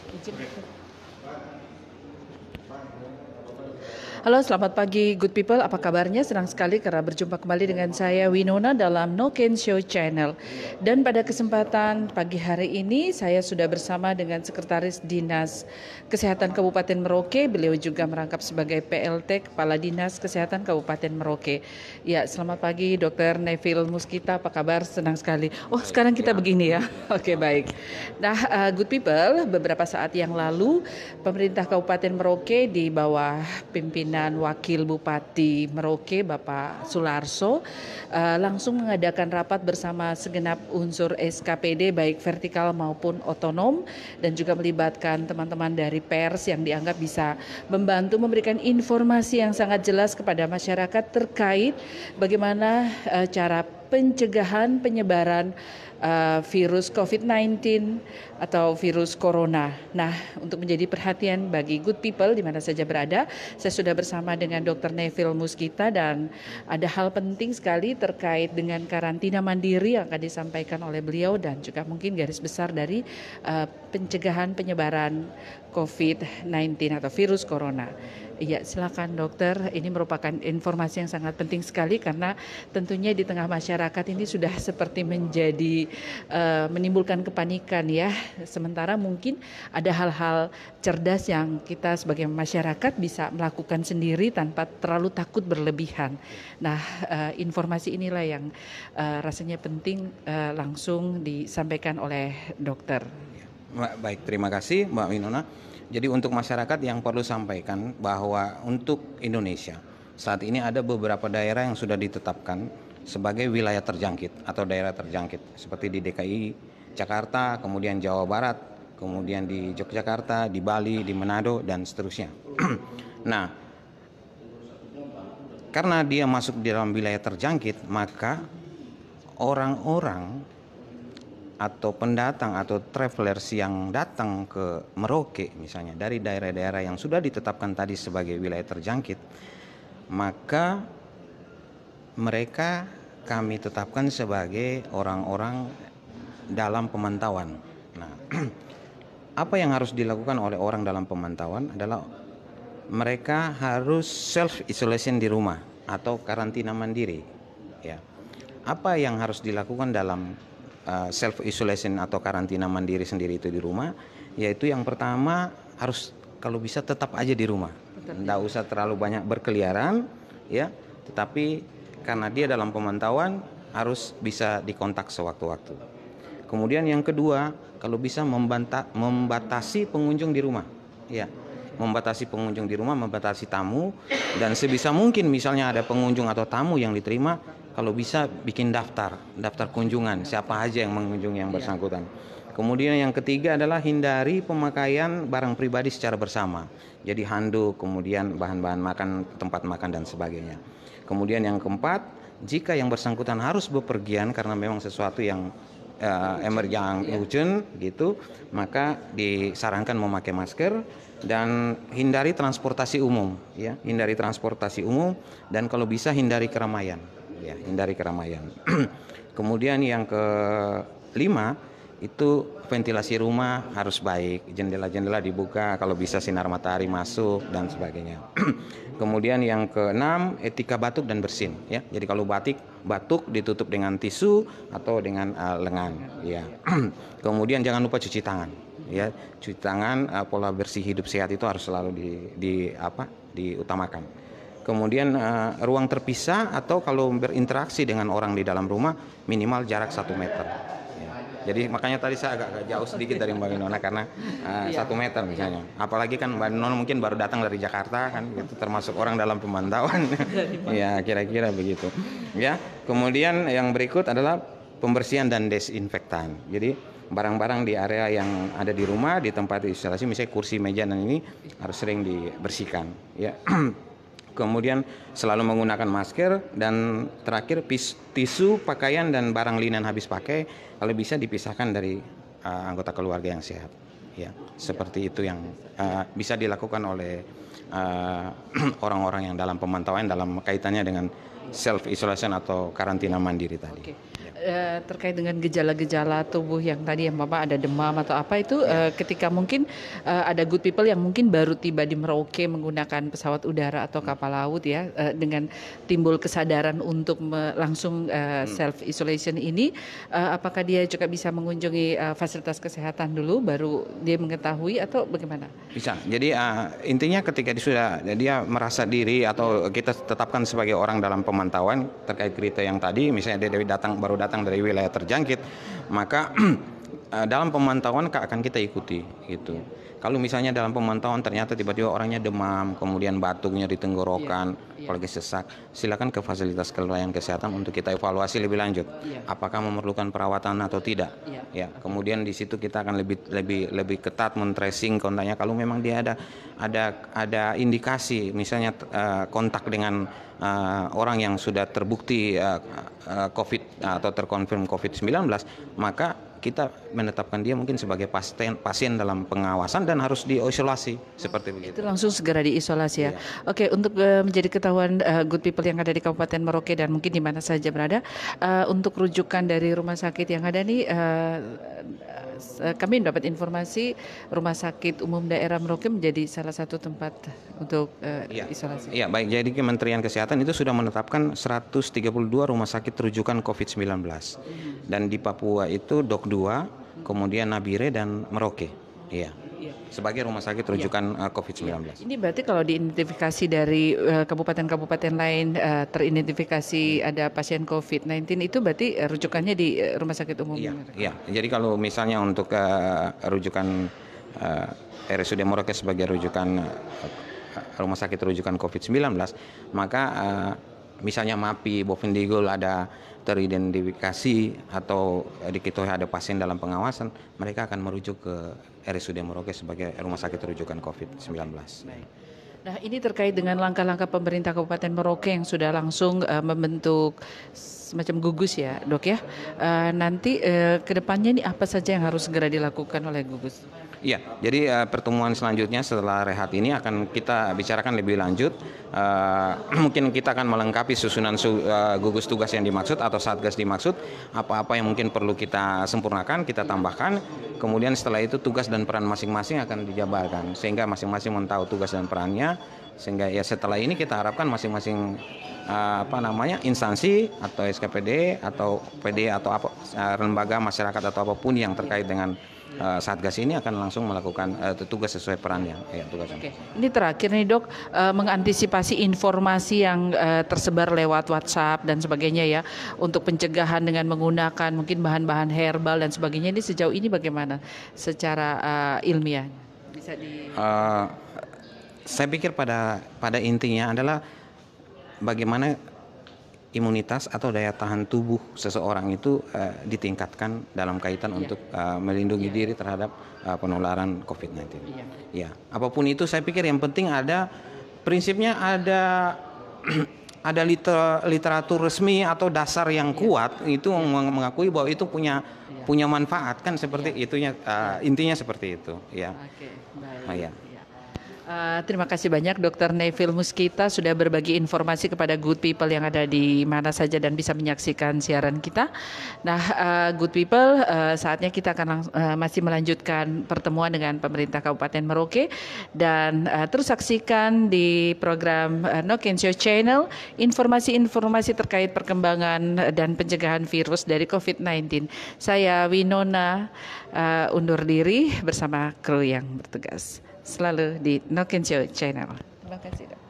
Izin. Halo, selamat pagi good people. Apa kabarnya? Senang sekali karena berjumpa kembali dengan saya Winona dalam No Ken Show Channel. Dan pada kesempatan pagi hari ini saya sudah bersama dengan Sekretaris Dinas Kesehatan Kabupaten Merauke. Beliau juga merangkap sebagai PLT Kepala Dinas Kesehatan Kabupaten Merauke. Ya, selamat pagi Dr. Neville Muskita. Apa kabar? Senang sekali. Oh, sekarang kita begini ya. Oke, baik. Nah, good people, beberapa saat yang lalu pemerintah Kabupaten Merauke di bawah pimpinan Wakil Bupati Merauke Bapak Sularso langsung mengadakan rapat bersama segenap unsur SKPD baik vertikal maupun otonom dan juga melibatkan teman-teman dari pers yang dianggap bisa membantu memberikan informasi yang sangat jelas kepada masyarakat terkait bagaimana cara pencegahan penyebaran virus COVID-19 atau virus corona. Nah, untuk menjadi perhatian bagi good people di mana saja berada, saya sudah bersama dengan Dr. Neville Muskita dan ada hal penting sekali terkait dengan karantina mandiri yang akan disampaikan oleh beliau dan juga mungkin garis besar dari pencegahan penyebaran COVID-19 atau virus corona. Iya, silakan dokter. Ini merupakan informasi yang sangat penting sekali karena tentunya di tengah masyarakat ini sudah seperti menjadi menimbulkan kepanikan ya. Sementara mungkin ada hal-hal cerdas yang kita sebagai masyarakat bisa melakukan sendiri tanpa terlalu takut berlebihan. Nah, informasi inilah yang rasanya penting langsung disampaikan oleh dokter. Baik, terima kasih Mbak Winona. Jadi untuk masyarakat yang perlu sampaikan bahwa untuk Indonesia saat ini ada beberapa daerah yang sudah ditetapkan sebagai wilayah terjangkit atau daerah terjangkit seperti di DKI Jakarta, kemudian Jawa Barat, kemudian di Yogyakarta, di Bali, di Manado dan seterusnya. Nah, karena dia masuk di dalam wilayah terjangkit, maka orang-orang atau pendatang atau travelers yang datang ke Merauke misalnya dari daerah-daerah yang sudah ditetapkan tadi sebagai wilayah terjangkit, maka mereka kami tetapkan sebagai orang-orang dalam pemantauan. Nah, apa yang harus dilakukan oleh orang dalam pemantauan adalah mereka harus self isolation di rumah atau karantina mandiri. Ya, apa yang harus dilakukan dalam self isolation atau karantina mandiri sendiri itu di rumah, yaitu yang pertama harus kalau bisa tetap aja di rumah, nggak usah terlalu banyak berkeliaran, ya. Tetapi karena dia dalam pemantauan harus bisa dikontak sewaktu-waktu. Kemudian yang kedua, kalau bisa membatasi pengunjung di rumah, ya. Membatasi pengunjung di rumah, membatasi tamu, dan sebisa mungkin misalnya ada pengunjung atau tamu yang diterima, kalau bisa bikin daftar kunjungan, siapa aja yang mengunjungi yang bersangkutan. Kemudian yang ketiga adalah hindari pemakaian barang pribadi secara bersama. Jadi handuk, kemudian bahan-bahan makan, tempat makan dan sebagainya. Kemudian yang keempat, jika yang bersangkutan harus bepergian karena memang sesuatu yang urgent gitu, maka disarankan memakai masker dan hindari transportasi umum, ya, hindari transportasi umum dan kalau bisa hindari keramaian. Ya, hindari keramaian. Kemudian yang kelima itu ventilasi rumah harus baik, jendela-jendela dibuka kalau bisa sinar matahari masuk dan sebagainya. Kemudian yang keenam etika batuk dan bersin, ya. Jadi kalau batuk ditutup dengan tisu atau dengan lengan, ya. Kemudian jangan lupa cuci tangan, ya. Cuci tangan, pola bersih hidup sehat itu harus selalu diutamakan. Kemudian ruang terpisah atau kalau berinteraksi dengan orang di dalam rumah minimal jarak 1 meter. Ya. Jadi makanya tadi saya agak jauh sedikit dari Mbak Winona karena 1 meter misalnya. Apalagi kan Mbak Winona mungkin baru datang dari Jakarta kan, itu termasuk orang dalam pemantauan. Ya kira-kira begitu. Ya. Kemudian yang berikut adalah pembersihan dan desinfektan. Jadi barang-barang di area yang ada di rumah, di tempat isolasi, misalnya kursi, meja dan ini harus sering dibersihkan. Ya. Kemudian selalu menggunakan masker dan terakhir tisu, pakaian dan barang linen habis pakai kalau bisa dipisahkan dari anggota keluarga yang sehat. Ya, seperti itu yang bisa dilakukan oleh orang-orang yang dalam pemantauan dalam kaitannya dengan self isolation atau karantina mandiri tadi. Oke. Terkait dengan gejala-gejala tubuh yang tadi yang Bapak ada demam atau apa itu ketika mungkin ada good people yang mungkin baru tiba di Merauke menggunakan pesawat udara atau kapal laut ya dengan timbul kesadaran untuk langsung self isolation ini apakah dia juga bisa mengunjungi fasilitas kesehatan dulu baru dia mengetahui atau bagaimana? Bisa. Jadi intinya ketika dia merasa diri atau kita tetapkan sebagai orang dalam pemantauan terkait berita yang tadi, misalnya dia baru datang dari wilayah terjangkit, maka dalam pemantauan akan kita ikuti gitu. Kalau misalnya dalam pemantauan ternyata tiba-tiba orangnya demam, kemudian batuknya di tenggorokan, apalagi sesak, silakan ke fasilitas pelayanan kesehatan untuk kita evaluasi lebih lanjut. Apakah memerlukan perawatan atau tidak? Ya, kemudian di situ kita akan lebih ketat men-tracing kontaknya. Kalau memang dia ada indikasi, misalnya kontak dengan orang yang sudah terbukti COVID atau terkonfirm COVID-19, maka kita menetapkan dia mungkin sebagai pasien dalam pengawasan dan harus diisolasi seperti begitu. Itu langsung segera diisolasi ya. Oke, untuk menjadi ketahuan good people yang ada di Kabupaten Merauke dan mungkin di mana saja berada, untuk rujukan dari rumah sakit yang ada nih, kami mendapat informasi Rumah Sakit Umum Daerah Merauke menjadi salah satu tempat untuk isolasi. Iya, baik. Jadi Kementerian Kesehatan itu sudah menetapkan 132 rumah sakit rujukan COVID-19. Dan di Papua itu DOK 2, kemudian Nabire dan Merauke. Iya. Sebagai rumah sakit rujukan COVID-19. Ini berarti kalau diidentifikasi dari kabupaten-kabupaten lain teridentifikasi ada pasien COVID-19 itu berarti rujukannya di Rumah Sakit Umum. Iya. Jadi kalau misalnya untuk rujukan RSUD Merauke sebagai rujukan rumah sakit rujukan COVID-19, maka misalnya MAPI, Bovendigul ada teridentifikasi atau diketahui ada pasien dalam pengawasan, mereka akan merujuk ke RSUD Merauke sebagai rumah sakit rujukan COVID-19. Nah, ini terkait dengan langkah-langkah pemerintah Kabupaten Merauke yang sudah langsung membentuk semacam gugus ya, Dok ya. Nanti ke depannya ini apa saja yang harus segera dilakukan oleh gugus? Iya, jadi pertemuan selanjutnya setelah rehat ini akan kita bicarakan lebih lanjut. Mungkin kita akan melengkapi susunan gugus tugas yang dimaksud atau satgas dimaksud, apa-apa yang mungkin perlu kita sempurnakan, kita tambahkan. Kemudian setelah itu tugas dan peran masing-masing akan dijabarkan, sehingga masing-masing tahu tugas dan perannya. Sehingga ya setelah ini kita harapkan masing-masing instansi atau SKPD atau PD atau lembaga masyarakat atau apapun yang terkait dengan Satgas ini akan langsung melakukan tugas sesuai perannya. Oke. Ini terakhir nih Dok, mengantisipasi informasi yang tersebar lewat WhatsApp dan sebagainya ya, untuk pencegahan dengan menggunakan mungkin bahan-bahan herbal dan sebagainya, ini sejauh ini bagaimana secara ilmiah? Bisa saya pikir pada intinya adalah bagaimana imunitas atau daya tahan tubuh seseorang itu ditingkatkan dalam kaitan untuk melindungi diri terhadap penularan COVID-19. Ya, apapun itu saya pikir yang penting prinsipnya ada literatur resmi atau dasar yang kuat itu mengakui bahwa itu punya manfaat kan seperti itunya intinya seperti itu ya. Oke, baik. Terima kasih banyak Dr. Neville Muskita sudah berbagi informasi kepada good people yang ada di mana saja dan bisa menyaksikan siaran kita. Nah, good people, saatnya kita akan masih melanjutkan pertemuan dengan pemerintah Kabupaten Merauke dan terus saksikan di program No Can Show Channel informasi-informasi terkait perkembangan dan pencegahan virus dari COVID-19. Saya Winona undur diri bersama kru yang bertugas. Selalu di No Can Show Channel. Terima kasih, Dok.